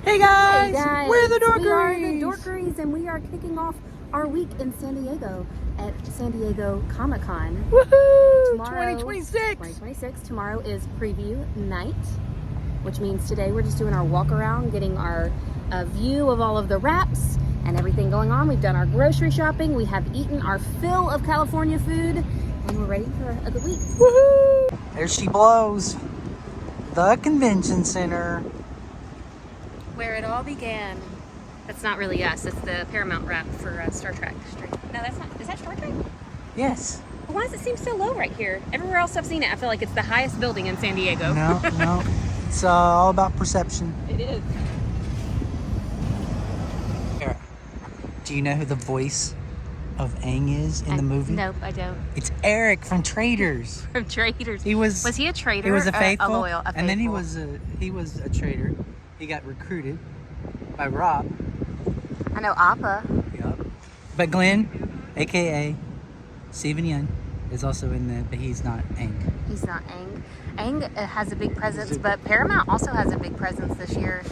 Hey guys, we're the Dorkeries. We are the Dorkeries, and we are kicking off our week in San Diego at San Diego Comic-Con. Woohoo! Tomorrow, 2026. Tomorrow is preview night, which means today we're just doing our walk around, getting our view of all of the wraps and everything going on. We've done our grocery shopping. We have eaten our fill of California food, and we're ready for a good week. Woohoo! There she blows. The convention center. Where it all began. That's not really us. It's the Paramount wrap for Star Trek Street. No, that's not. Is that Star Trek? Yes. Well, why does it seem so low right here? Everywhere else I've seen it, I feel like it's the highest building in San Diego. No. It's all about perception. It is. Do you know who the voice of Aang is in the movie? Nope, I don't. It's Eric from Traders. From Traders. Was he a traitor? He was a faithful. A loyal, a and then he faithful? was a traitor. He got recruited by Rob. I know Appa. Yep. But Glenn, aka Steven Yeun, is also in there, but he's not Aang. He's not Aang. Aang has a big presence, but Paramount also has a big presence this year.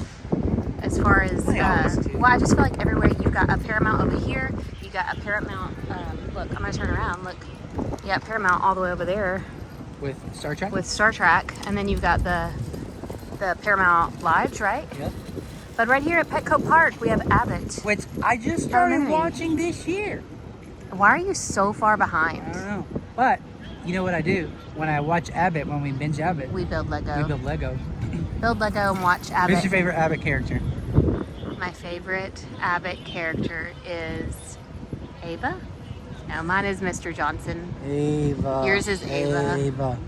As far as, well, I just feel like everywhere you've got a Paramount over here, you got a Paramount, look, I'm going to turn around, look. You got Paramount all the way over there. With Star Trek? With Star Trek, and then you've got the Paramount Lives, right? Yep. But right here at Petco Park, we have Abbott. Which I just started watching this year. Why are you so far behind? I don't know. But, you know what I do? When I watch Abbott, when we binge Abbott, we build Lego. We build Lego. Build Lego and watch Abbott. Who's your favorite Abbott character? My favorite Abbott character is Ava. No, mine is Mr. Johnson. Ava. Yours is Ava. Ava.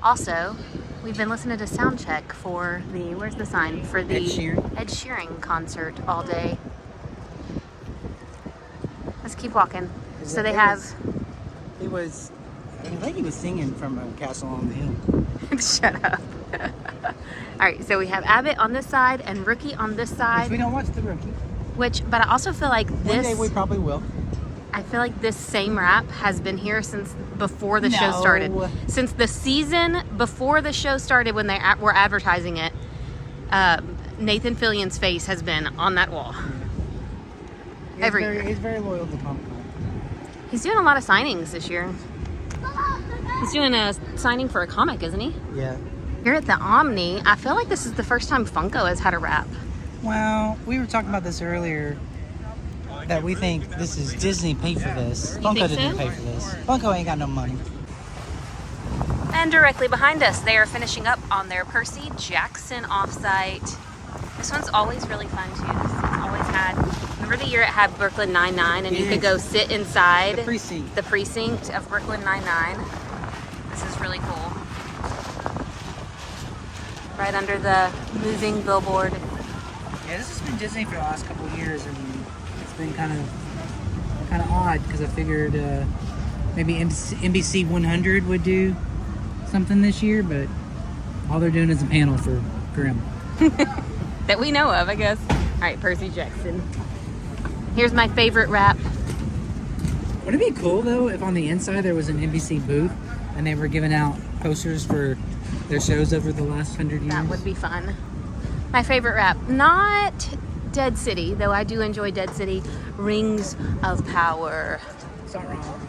Also, we've been listening to Soundcheck for the, where's the sign? For the Ed Sheeran concert all day. Let's keep walking. So they have... I think he was singing from Castle on the Hill. Shut up. All right, so we have Abbott on this side and Rookie on this side. Which we don't watch the Rookie. But I also feel like this... One day we probably will. I feel like this same rap has been here since before the show started. Since the season before the show started, when they were advertising it, Nathan Fillion's face has been on that wall. Every year. He's very loyal to Comic-Con. He's doing a lot of signings this year. He's doing a signing for a comic, isn't he? Yeah. Here at the Omni, I feel like this is the first time Funko has had a rap. Well, we were talking about this earlier, that we think this is Disney paid for this. Funko didn't pay for this. Funko ain't got no money. And directly behind us, they are finishing up on their Percy Jackson offsite. This one's always really fun too. This one's always had, remember the year it had Brooklyn Nine-Nine and you could go sit inside the precinct of Brooklyn Nine-Nine. This is really cool. Right under the moving billboard. Yeah, this has been Disney for the last couple of years, and it's been kind of odd because I figured maybe NBC 100 would do something this year, but all they're doing is a panel for Grimm. That we know of, I guess. All right, Percy Jackson. Here's my favorite rap. Wouldn't it be cool though if on the inside there was an NBC booth and they were giving out posters for their shows over the last 100 years? That would be fun. My favorite rap, not Dead City, though I do enjoy Dead City. Rings of Power. It's not wrong.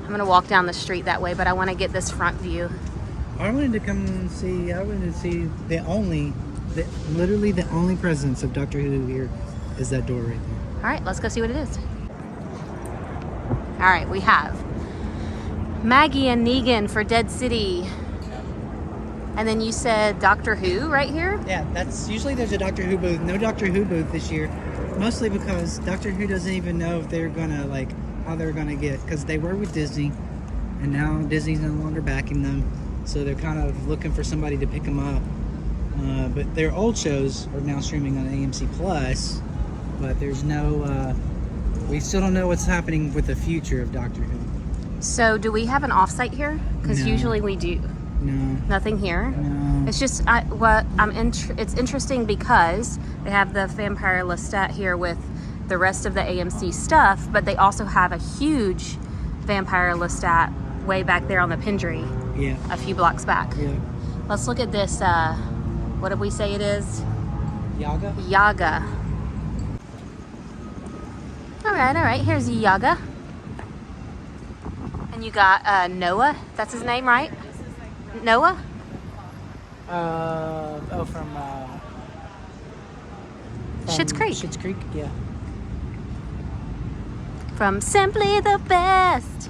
I'm gonna walk down the street that way, but I want to get this front view. I wanted to see literally the only presence of Doctor Who here is that door right there. All right, let's go see what it is. All right, we have Maggie and Negan for Dead City. And then you said Doctor Who right here? Yeah, that's usually there's a Doctor Who booth. No Doctor Who booth this year. Mostly because Doctor Who doesn't even know if they're gonna how they're gonna get, because they were with Disney and now Disney's no longer backing them. So they're kind of looking for somebody to pick them up. But their old shows are now streaming on AMC Plus, but there's no, we still don't know what's happening with the future of Doctor Who. So do we have an offsite here? Because usually we do. No. Nothing here? No. It's just, it's interesting because they have the Vampire Lestat here with the rest of the AMC stuff, but they also have a huge Vampire Lestat way back there on the Pendry. Yeah. A few blocks back. Yeah. Let's look at this, what did we say it is? Yaga? Yaga. All right. Here's Yaga. And you got Noah. That's his name, right? Noah? From Schitt's Creek. Schitt's Creek, yeah. From Simply the Best.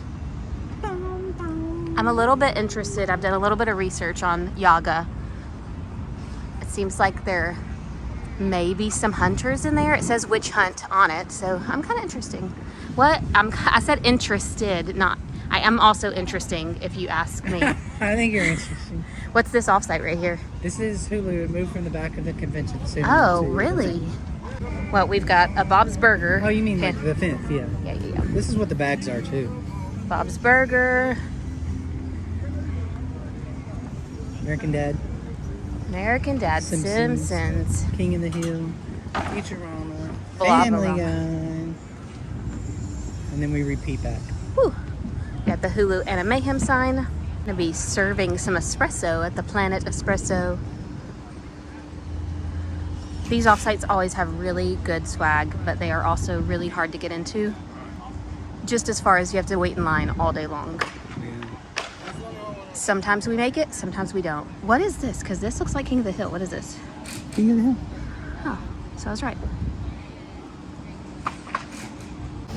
I'm a little bit interested. I've done a little bit of research on Yaga. It seems like there may be some hunters in there. It says witch hunt on it, so I'm kind of interested. I said interested, not. I am also interesting, if you ask me. I think you're interesting. What's this offsite right here? This is Hulu. It moved from the back of the convention center. Oh, to really? Well, we've got a Bob's Burger. Oh, you mean like the fence? Yeah. Yeah. This is what the bags are too. Bob's Burger. American Dad. American Dad. Simpsons. King of the Hill. Futurama. Blah, Family blah, blah. Guy. And then we repeat back. Whew. Got the Hulu and a Mayhem sign. Gonna be serving some espresso at the Planet Espresso. These offsites always have really good swag, but they are also really hard to get into. Just as far as you have to wait in line all day long. Yeah. Sometimes we make it, sometimes we don't. What is this? Because this looks like King of the Hill. What is this? King of the Hill. Oh, so I was right.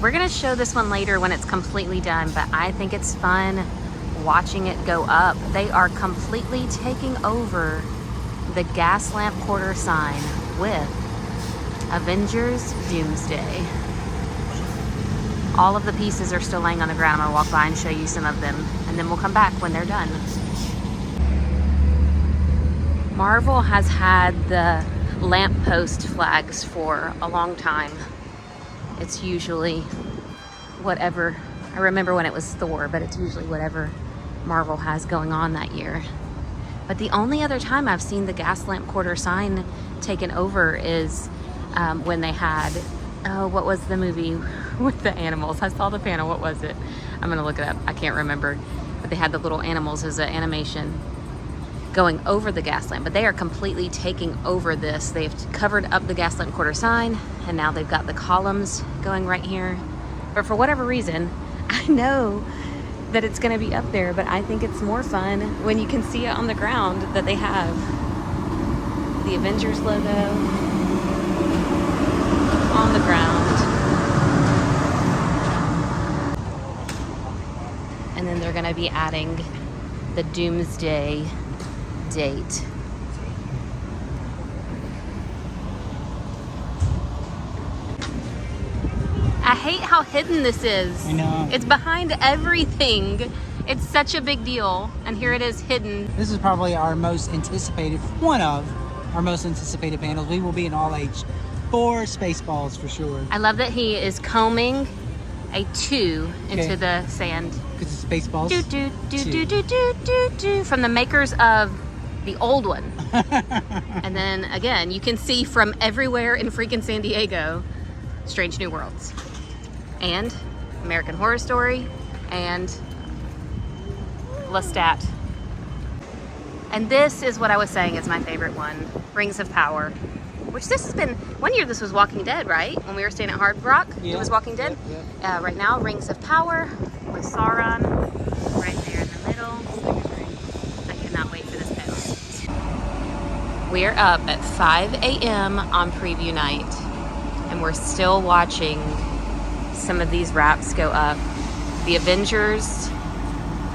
We're gonna show this one later when it's completely done, but I think it's fun watching it go up. They are completely taking over the gas lamp quarter sign with Avengers Doomsday. All of the pieces are still laying on the ground. I'll walk by and show you some of them, and then we'll come back when they're done. Marvel has had the lamppost flags for a long time. It's usually whatever, I remember when it was Thor, but it's usually whatever Marvel has going on that year. But the only other time I've seen the gas lamp quarter sign taken over is when they had, what was the movie with the animals? I saw the panel, what was it? I'm gonna look it up, I can't remember. But they had the little animals as an animation going over the gas lamp, but they are completely taking over this. They've covered up the gas lamp quarter sign, and now they've got the columns going right here. But for whatever reason, I know that it's going to be up there, but I think it's more fun when you can see it on the ground that they have the Avengers logo on the ground. And then they're going to be adding the Doomsday date. I hate how hidden this is. I know. It's behind everything. It's such a big deal, and here it is hidden. This is probably our most anticipated, one of our most anticipated panels. We will be in all age 4 Spaceballs for sure. I love that he is combing a 2 into the sand. Because it's Spaceballs. Do, do, do, do, do, do, do, do, from the makers of the old one. And then again, you can see from everywhere in freaking San Diego, Strange New Worlds and American Horror Story and Lestat. And this is what I was saying is my favorite one, Rings of Power, which this has been, one year this was Walking Dead, right? When we were staying at Hard Rock, yeah. It was Walking Dead. Yep. Right now, Rings of Power with Sauron right there in the middle. I cannot wait for this panel. We're up at 5 a.m. on preview night, and we're still watching some of these wraps go up. The Avengers,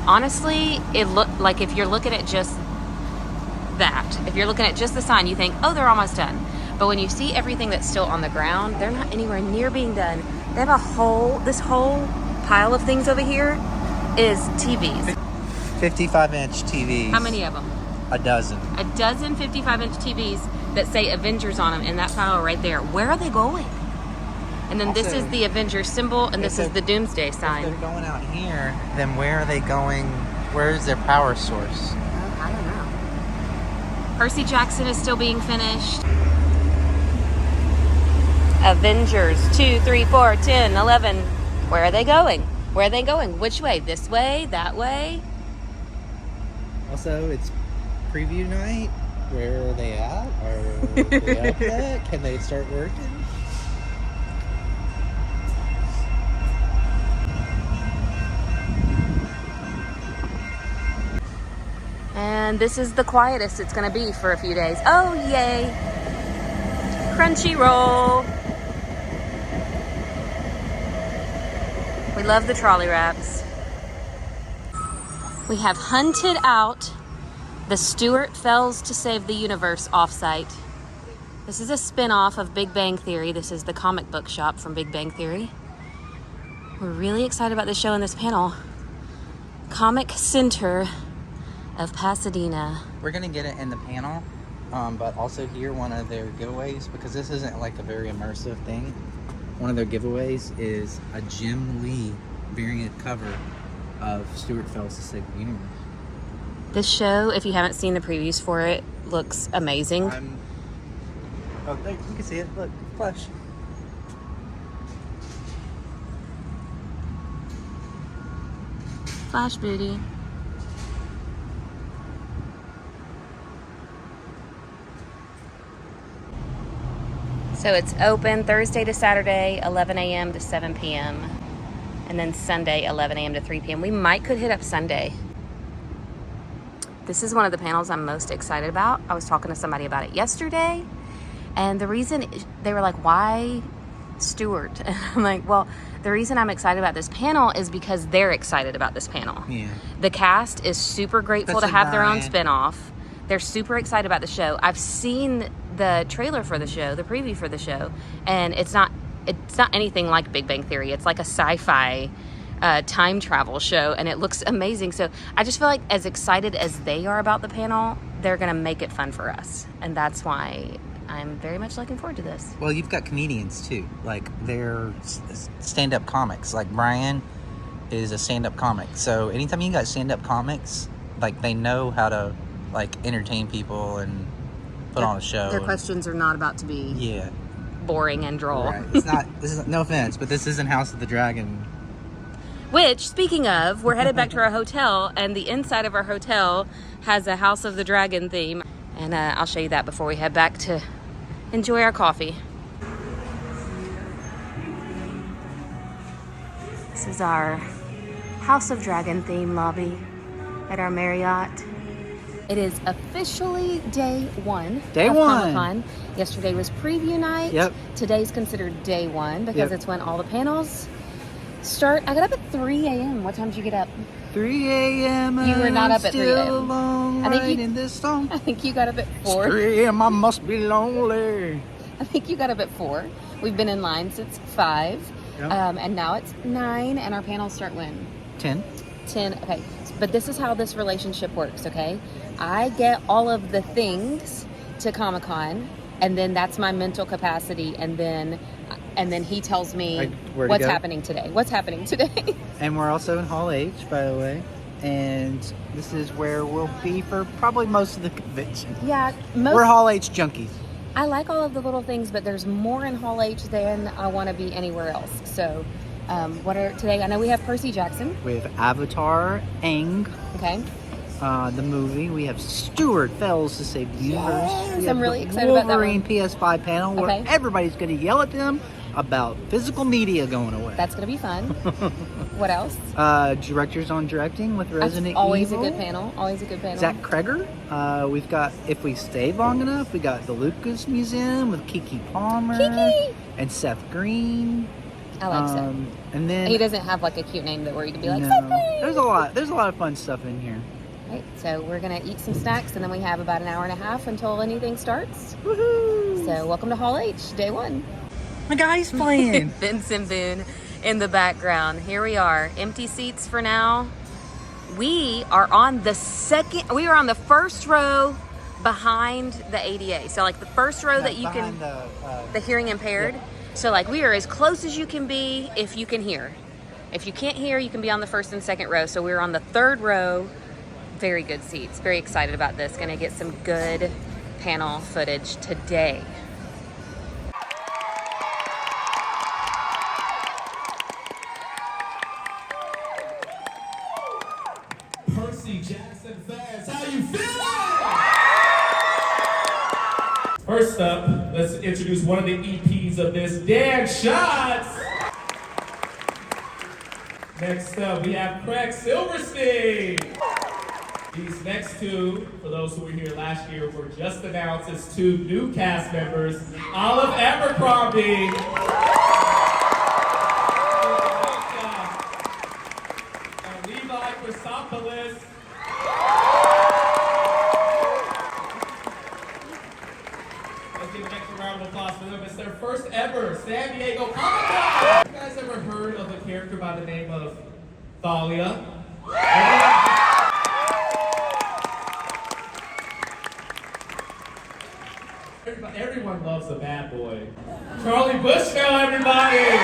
honestly, it looked like if you're looking at just that, if you're looking at just the sign, you think, oh, they're almost done. But when you see everything that's still on the ground, they're not anywhere near being done. They have this whole pile of things over here is TVs. 55-inch TVs. How many of them? A dozen. A dozen 55-inch TVs that say Avengers on them in that pile right there. Where are they going? And then this is the Avengers symbol, and this is the Doomsday sign. If they're going out here, then where are they going? Where is their power source? I don't know. Percy Jackson is still being finished. Avengers 2, 3, 4, 10, 11. Where are they going? Where are they going? Which way? This way? That way? Also, it's preview night. Where are they at? Are they up yet? Can they start working? And this is the quietest it's gonna be for a few days. Oh, yay. Crunchyroll. We love the trolley wraps. We have hunted out the Stuart Fells to Save the Universe offsite. This is a spin-off of Big Bang Theory. This is the comic book shop from Big Bang Theory. We're really excited about this show and this panel. Comic Center of Pasadena. We're gonna get it in the panel, but also here one of their giveaways, because this isn't like a very immersive thing. One of their giveaways is a Jim Lee variant cover of Stuart Fells to Save the Universe. This show, if you haven't seen the previews for it, looks amazing. Oh, there, you can see it. Look, flash. Flash booty. So it's open Thursday to Saturday, 11 a.m. to 7 p.m. And then Sunday, 11 a.m. to 3 p.m. We could hit up Sunday. This is one of the panels I'm most excited about. I was talking to somebody about it yesterday. And the reason, they were like, why Stuart? And I'm like, well, the reason I'm excited about this panel is because they're excited about this panel. Yeah. The cast is super grateful to have their own spinoff. They're super excited about the show. I've seen the trailer for the show, the preview for the show, and it's not anything like Big Bang Theory. It's like a sci-fi time travel show, and it looks amazing. So I just feel like as excited as they are about the panel, they're gonna make it fun for us, and that's why I'm very much looking forward to this. Well, you've got comedians too. Like, they're stand-up comics. Like, Brian is a stand-up comic. So anytime you got stand-up comics, like, they know how to like entertain people and put on a show. Their questions are not about to be boring and droll. Right. It's not. This is no offense, but this isn't House of the Dragon. Which, speaking of, we're headed back to our hotel, and the inside of our hotel has a House of the Dragon theme. And I'll show you that before we head back to enjoy our coffee. This is our House of Dragon theme lobby at our Marriott. It is officially day one of Comic-Con. Yesterday was preview night. Yep. Today's considered day one because it's when all the panels start. I got up at 3 a.m. What time did you get up? 3 a.m. You were not up at 3 a.m. I think you got up at 4. 3 a.m. I must be lonely. I think you got up at 4. We've been in line since 5. Yep. And now it's 9, and our panels start when? 10. Okay. But this is how this relationship works, okay? I get all of the things to Comic-Con, and then that's my mental capacity, and then he tells me what's happening today. What's happening today? And we're also in Hall H, by the way. And this is where we'll be for probably most of the convention. Yeah. We're Hall H junkies. I like all of the little things, but there's more in Hall H than I want to be anywhere else. So, what are today? I know we have Percy Jackson. We have Avatar, Aang. Okay. The movie. We have Stuart Fells to Save the Universe. Yes, I'm really excited about that one. Wolverine PS5 panel where everybody's going to yell at them about physical media going away. That's going to be fun. What else? Directors on Directing with Resident Evil. Always a good panel. Always a good panel. Zach Kreger. We've got, if we stay long enough, we got the Lucas Museum with Kiki Palmer. Kiki! And Seth Green. I like Seth. And then he doesn't have like a cute name that where you can be like, no, Seth Green! There's a lot of fun stuff in here. Right, so we're gonna eat some snacks, and then we have about an hour and a half until anything starts. Woohoo! So welcome to Hall H, day 1. My guy's playing. Vincent Boone in the background. Here we are, empty seats for now. We are on the first row behind the ADA. So like the first row that you can, the hearing impaired. Yeah. So like we are as close as you can be if you can hear. If you can't hear, you can be on the first and second row. So we're on the 3rd row. Very good seats. Very excited about this. Gonna get some good panel footage today. Percy Jackson fans, how you feeling? First up, let's introduce one of the EPs of this, Dan Shots. Next up, we have Craig Silverstein. These next two, for those who were here last year, were just announced as two new cast members, Olive Abercrombie. And Levi Chrysopoulos. Let's give an extra round of applause for them. It's their first ever San Diego Comic-Con. You guys ever heard of a character by the name of Thalia? Everyone loves a bad boy. Charlie Bushnell, everybody!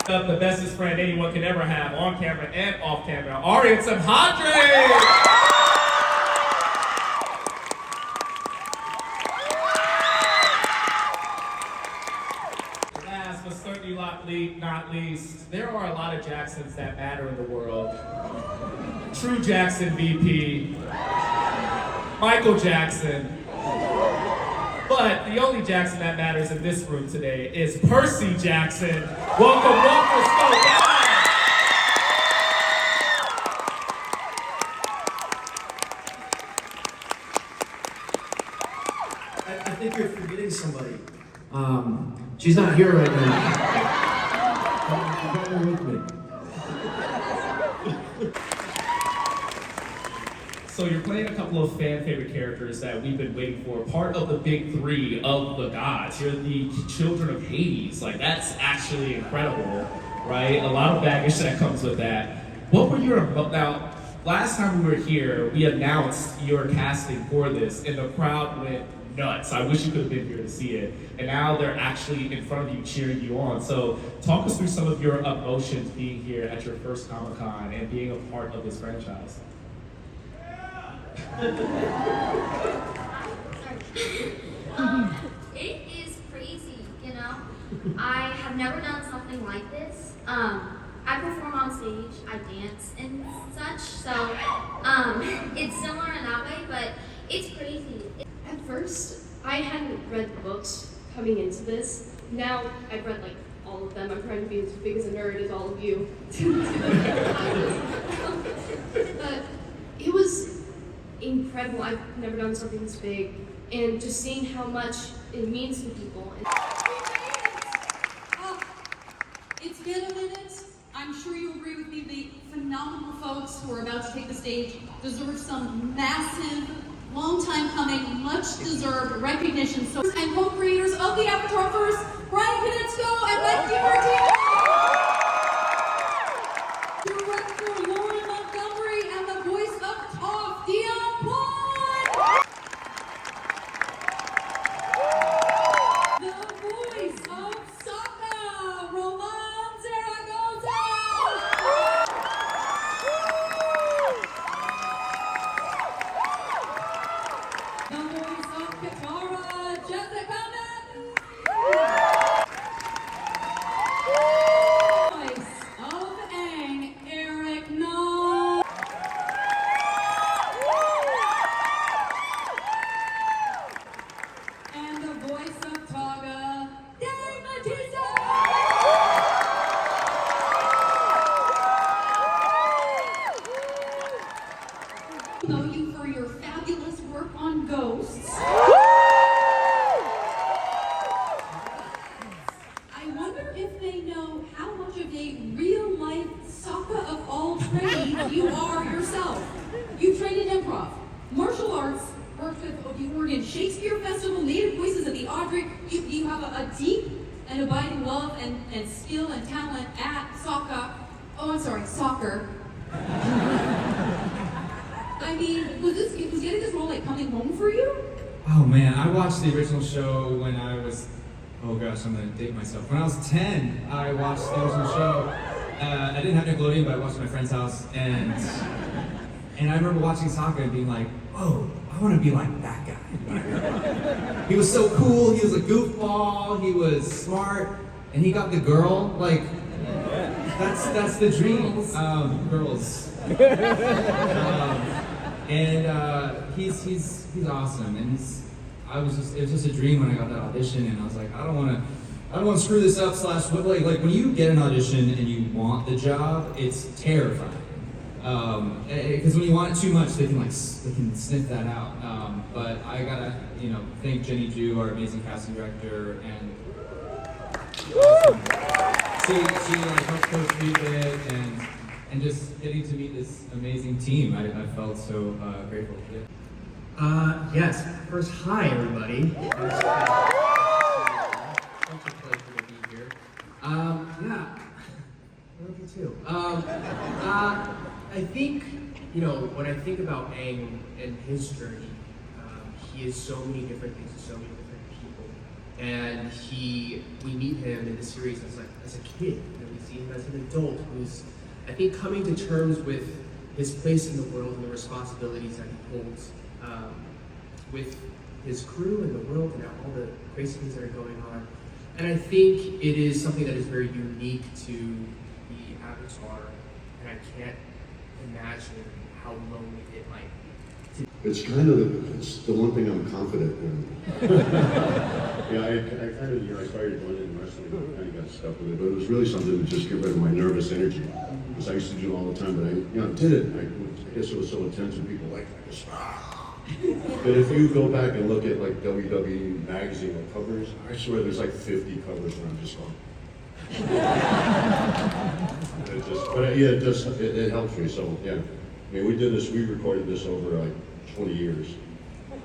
The bestest friend anyone could ever have, on camera and off camera, Arian Samhadre! Last but certainly not least, there are a lot of Jacksons that matter in the world. True Jackson VP, Michael Jackson. But the only Jackson that matters in this room today is Percy Jackson. Welcome, let's go down. I think you're forgetting somebody. She's not here right now. You got her with me. So you're playing a couple of fan favorite characters that we've been waiting for, part of the big three of the gods. You're the children of Hades. Like, that's actually incredible, right? A lot of baggage that comes with that. What were your, now, last time we were here, we announced your casting for this, and the crowd went nuts. I wish you could have been here to see it. And now they're actually in front of you cheering you on. So talk us through some of your emotions being here at your first Comic-Con and being a part of this franchise. It is crazy, you know. I have never done something like this. I perform on stage, I dance and such, so it's similar in that way, but it's crazy. At first, I hadn't read the books coming into this. Now I've read like all of them. I'm trying to be as big as a nerd as all of you. But it was incredible. I've never done something this big, and just seeing how much it means to people. It's been a minute. I'm sure you agree with me. The phenomenal folks who are about to take the stage deserve some massive, long time coming, much deserved recognition. So, and co-creators of the Avatar first, Brian Panetsko and Mike DiMartino. Director Lauren Montgomery and the voice of Toph, Dion Point. The voice of Sokka, Roman Zaragoza. The voice of Katara, Jessica Madden. Voice of Aang, Eric Noh. And the voice of Togga, Dave Bautista. Know you for your fabulous work on Ghosts. I wonder if they know how much of a real-life Sokka of all trades you are yourself. You trained in improv, martial arts, worked with the Oregon Shakespeare Festival, native voices of the Audrey. You have a deep and abiding love and skill and talent at Sokka. Oh, I'm sorry, soccer. I mean, was getting this role like coming home for you? Oh man, I watched the original show when I was, oh gosh, I'm gonna date myself. When I was 10, I watched the original show. I didn't have Nickelodeon, but I watched at my friend's house, and I remember watching Sokka and being like, oh, I want to be like that guy. He was so cool, he was a goofball, he was smart, and he got the girl, like, That's the dream. Girls. He's awesome, and it was just a dream when I got that audition, and I was like, I don't want to screw this up. Like when you get an audition and you want the job, it's terrifying. Because when you want it too much, they can sniff that out. But I gotta thank Jenny Ju, our amazing casting director, and she helped coach me with it, and just getting to meet this amazing team. I felt so grateful. Yes. First, hi everybody. Such a pleasure to be here. Yeah. I love you too. I think, when I think about Aang and his journey, he is so many different things to so many different people. And we meet him in the series as a kid, and we see him as an adult who's, I think, coming to terms with his place in the world and the responsibilities that he holds with his crew and the world and all the crazy things that are going on. And I think it is something that is very unique to the Avatar, and I can't imagine how lonely it might be. It's the one thing I'm confident in. Yeah, I started going in wrestling and kind of got stuck with it, but it was really something to just get rid of my nervous energy. Because I used to do it all the time, but I did it. I guess it was so intense and people like this. But if you go back and look at like WWE magazine covers, I swear there's like 50 covers and I'm just going. It helps me, so yeah. I mean, we recorded this over like 20 years.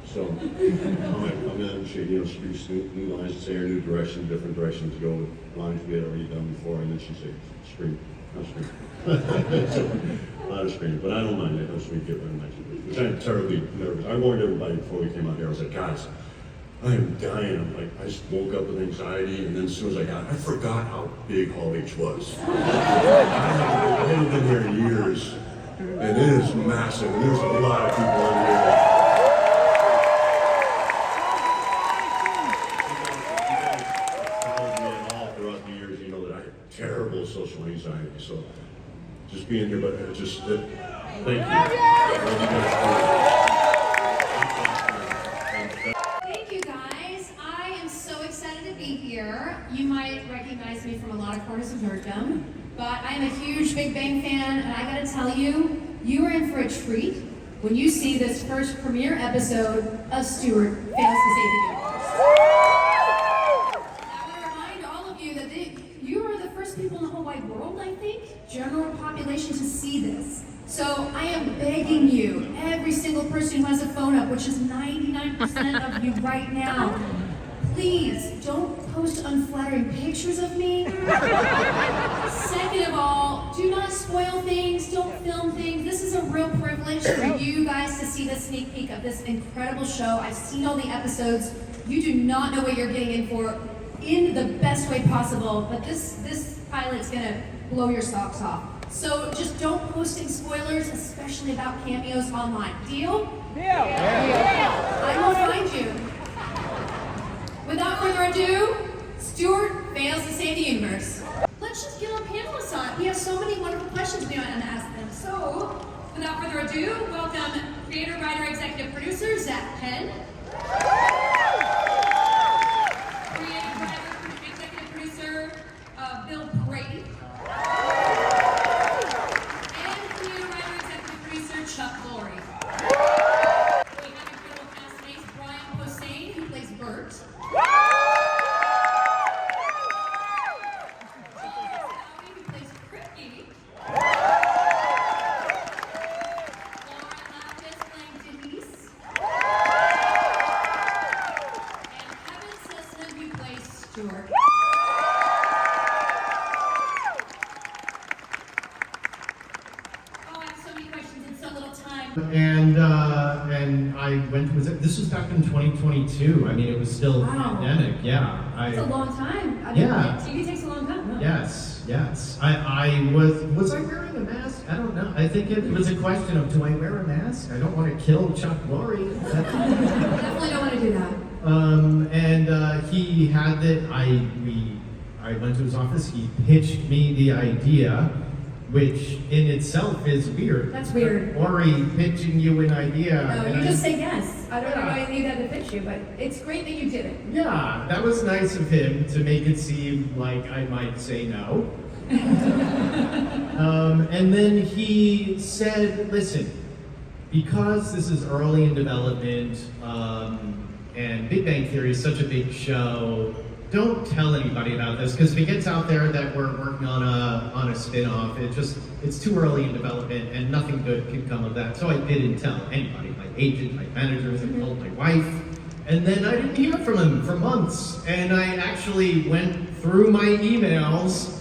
So I'm in, she speaks new lines to say her new direction, different direction to go with lines we had already done before, and then she said, scream, not scream. So, a lot of screaming, but I don't mind it. It helps me get rid of my which I'm terribly nervous. I warned everybody before we came out here. I was like, guys, I am dying. I'm like, I just woke up with anxiety, and then as soon as I forgot how big Hall H was. I haven't been here in years, and it is massive, and there's a lot of people in here. Throughout the years, you know that I have terrible social anxiety, so just being here, but thank you. Thank you guys. I am so excited to be here. You might recognize me from a lot of corners of nerddom, but I am a huge Big Bang fan, and I gotta tell you, you are in for a treat when you see this first premiere episode of Stuart Fails to Save the Universe. I want to remind all of you that you are the first people in the whole wide world, I think, general population, to see this. So I am begging you, every single person who has a phone up, which is 99% of you right now, please don't post unflattering pictures of me. Second of all, do not spoil things, don't film things. This is a real privilege for you guys to see the sneak peek of this incredible show. I've seen all the episodes. You do not know what you're getting in for in the best way possible, but this pilot's gonna blow your socks off. So just don't post any spoilers, especially about cameos online. Deal? Deal. I will find you. Without further ado, Stuart Fails to Save the Universe. Let's just get our panelists on. We have so many wonderful questions we want to ask them. So, without further ado, welcome creator, writer, executive producer, Zach Penn. Creative writer, executive producer, Bill Brady. Chuck Lorre. We have incredible castmates Brian Posehn, who plays Bert. Who plays Kripke. Laura Lapis playing Denise. And Kevin Sisson, who plays Stuart. And I went to this was back in 2022. I mean, it was still pandemic. Yeah, It's a long time. TV takes a long time. Huh? Yes. I was I wearing a mask? I don't know. I think it was a question of, do I wear a mask? I don't want to kill Chuck Lorre. Definitely don't want to do that. And he had that. I I went to his office, he pitched me the idea, which in itself is weird. That's weird. Ori pitching you an idea. No, and you I- just say yes. I don't know why you need that to pitch you, but it's great that you did it. Yeah, that was nice of him to make it seem like I might say no. And then he said, listen, because this is early in development, and Big Bang Theory is such a big show, don't tell anybody about this, because if it gets out there that we're working on a spin-off, it's too early in development and nothing good can come of that. So I didn't tell anybody, my agent, my managers, I told my wife, and then I didn't hear from him for months. And I actually went through my emails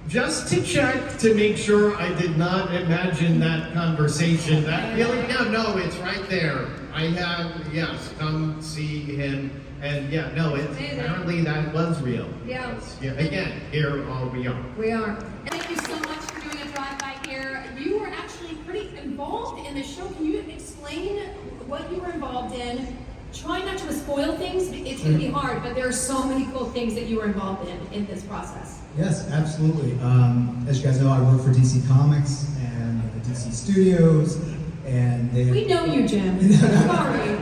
just to check to make sure I did not imagine that conversation. That feeling, yeah, no, it's right there. I have, yes, come see him. And yeah, no, apparently that was real. Yeah. Again, here we are. We are. Thank you so much for doing a drive-by here. You were actually pretty involved in the show. Can you explain what you were involved in? Try not to spoil things. It's going to be hard, but there are so many cool things that you were involved in this process. Yes, absolutely. As you guys know, I work for DC Comics and the DC Studios, and We know you, Jim. Sorry.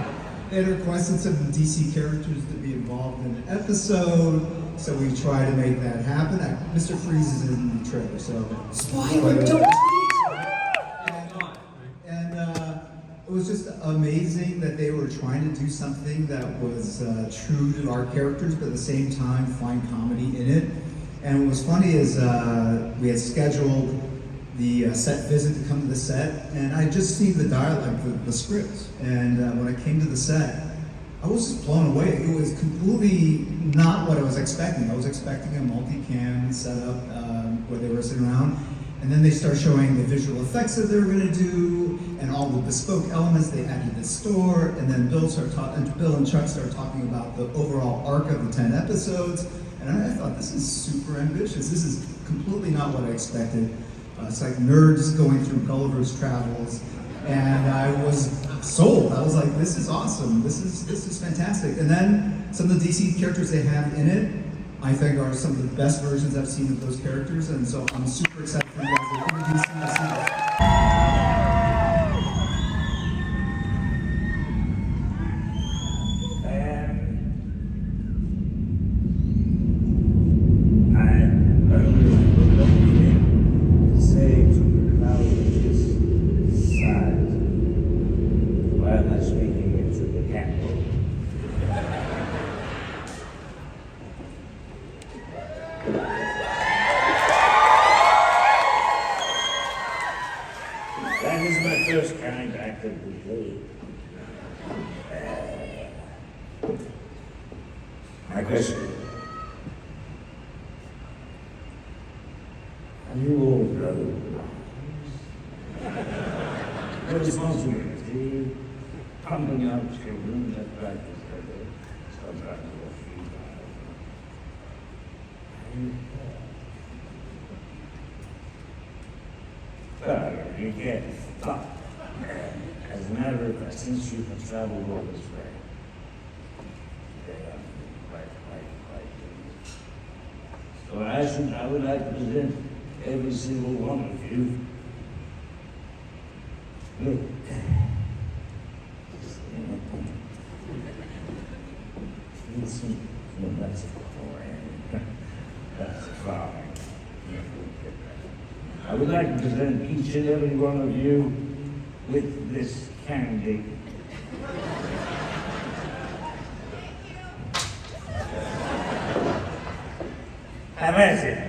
they had requested some DC characters to be involved in an episode, so we try to make that happen. Mr. Freeze is in the trailer, so... Spoiler, don't And it was just amazing that they were trying to do something that was true to our characters, but at the same time find comedy in it. And what was funny is we had scheduled the set visit to come to the set, and I just seen the dialogue, the script. And when I came to the set, I was just blown away. It was completely not what I was expecting. I was expecting a multi-cam setup where they were sitting around, and then they start showing the visual effects that they were going to do, and all the bespoke elements they added to the store. And then Bill and Chuck started talking about the overall arc of the 10 episodes. And I thought, this is super ambitious. This is completely not what I expected. It's like nerds going through Gulliver's Travels, and I was sold. I was like, this is awesome. This is fantastic. And then some of the DC characters they have in it, I think are some of the best versions I've seen of those characters, and so I'm super excited for you guys to introduce them to see. That is my first kind actively played. My question. Are you old, brother? Your responsibility, pumping out children that practice together, sometimes will feed you can't stop. As a matter of fact, since you have traveled all this way, they are quite good. So I would like to present every single one of you. Look. That's a coin. That's a flower. I would like to present each and every one of you with this candy. Have at it.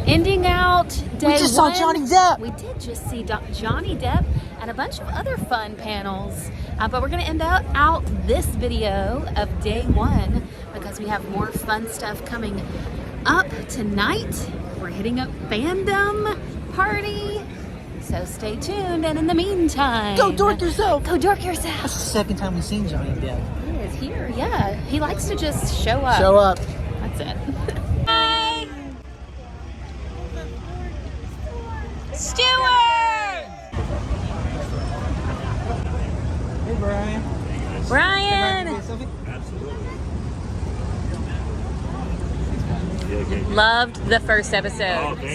Ending out day We just saw one, Johnny Depp. We did just see Johnny Depp and a bunch of other fun panels. But we're going to end out this video of day one because we have more fun stuff coming up tonight. We're hitting up Fandom Party. So stay tuned, and in the meantime, Go dork yourself. Go dork yourself. That's the second time we've seen Johnny Depp. He is here. Yeah, he likes to just show up. Show up. That's it. Hi, Stuart. Hey, Brian. Brian. Absolutely. Loved the first episode. Oh, thank